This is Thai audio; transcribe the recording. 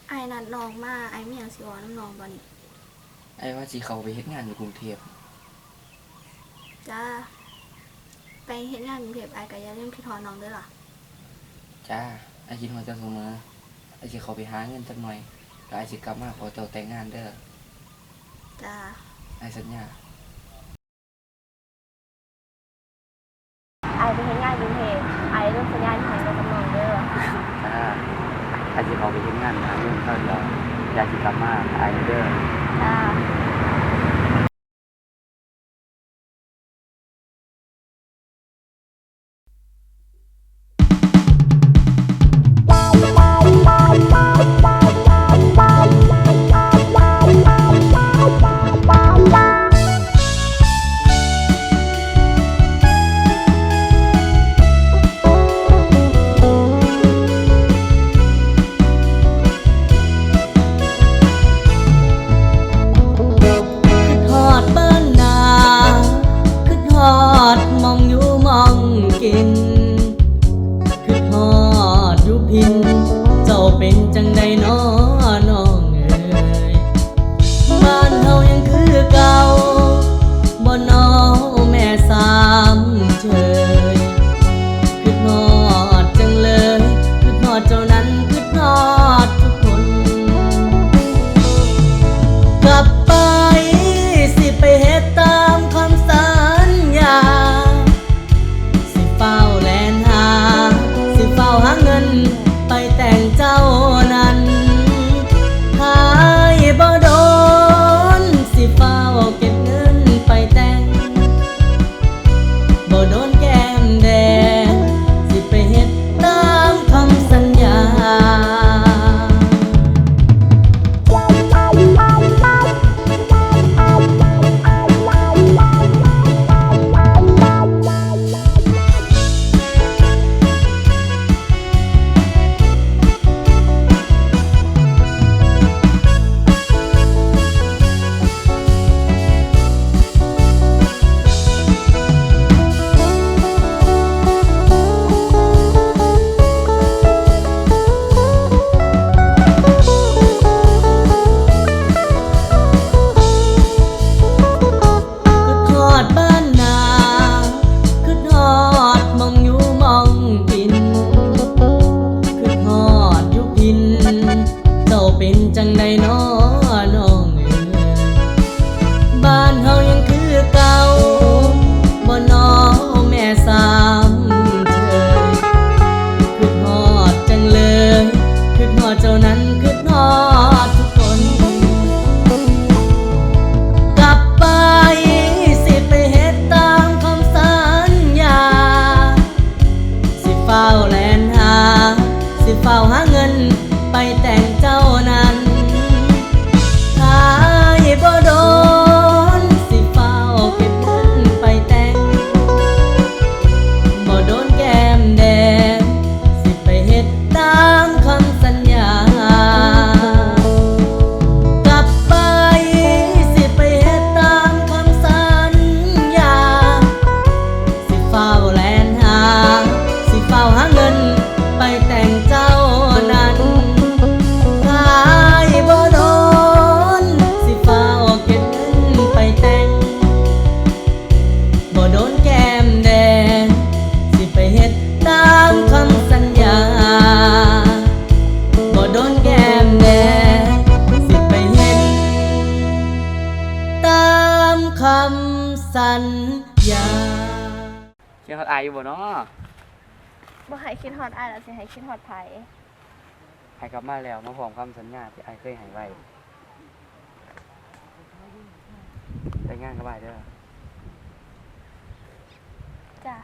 ไอ้นัดน้องมาไอ้ไม่อยากสิเว้าน้ำน้องตอนนี้ไอ้ว่าสิเข้าไปเฮ็ดงานอยู่กรุงเทพจ้าไปเฮ็ดงานกรุงเทพไอ้ก็อย่าลืมคิดฮอดน้องเด้อล่ะจ้าไอ้คิดว่าเจ้าเสมอไอ้สิเข้าไปหาเงินจักหน่อยแล้วไอ้สิกลับมาขอเจ้าแต่งงานเด้อจ้าไอ้สัญญาไอไปเฮ็ดงานกรุงเทพไอเริ่มสัญญาที่ไหนกับน้องเด้อจ้าไอ้สิเข้าไปเฮ็ดงานหาเงินเท่าเดียวอยากสิกลับมาไอ้เด้อจ้าคือทอดบ้านนาคือทอดมองอยู่มองกินคือทอดอยู่พินเจ้าเป็นจังใดน้อน้องเอ๋ยบ้านเฮายังคือเก่าบ่น้อแม่สามเชยคือทอดจังเลยคือทอดเจ้านั้นคือทอดทุกคน กลับไปสิไปเฮ็ดตามคำสัญญาสิเฝ้าแลนหาสิเฝ้าหาเงินไปแต่งเจ้านั้นหายบ่โดนสิเฝ้าเก็บเงินไปแต่งบ่โดนแก้มแดงสิไปเฮ็ดตามคำสัญญา คือทอดบ้านนาคือทอดมองอยู่มองกินคือทอดอยู่พินเจ้าเป็นจังใดน้อน้องเอ๋ยบ้านเฮายังคือเก่าบ่น้อแม่สามเชยคือทอดจังเลยคือทอดเจ้านั้นคือทอดทุกคน กลับไปสิไปเฮ็ดตามคำสัญญาสิเฝ้าแลนหาสิเฝ้าหาเงินไปแต่งเจ้านั้นถ้าบ่โดนสิเฝ้าเก็บเงินไปแต่งบ่โดนแก้มแดงสิไปเฮ็ดตามคำสัญญา กลับไปสิไปเฮ็ดตามคำสัญญาสิเฝ้าแลนหาสิเฝ้าหาเงินไปแต่งเจ้านั้นถ้าบ่โดนสิเฝ้าเก็บเงินไปแต่งบ่โดนแก้มแดงสิไปเฮ็ดตามคำสัญญาบ่โดนแก้มแดงสิไปเฮ็ด ตามคำสัญญาคิดฮอดอ้ายอยู่บ่เนาะบ่ให้คิดฮอดไอแล้วสิให้คิดฮอดไผให้กลับมาแล้วมาพร้อมคำสัญญาที่อ้ายเคยให้ไว้แต่งงานกับอ้ายเด้อจ้า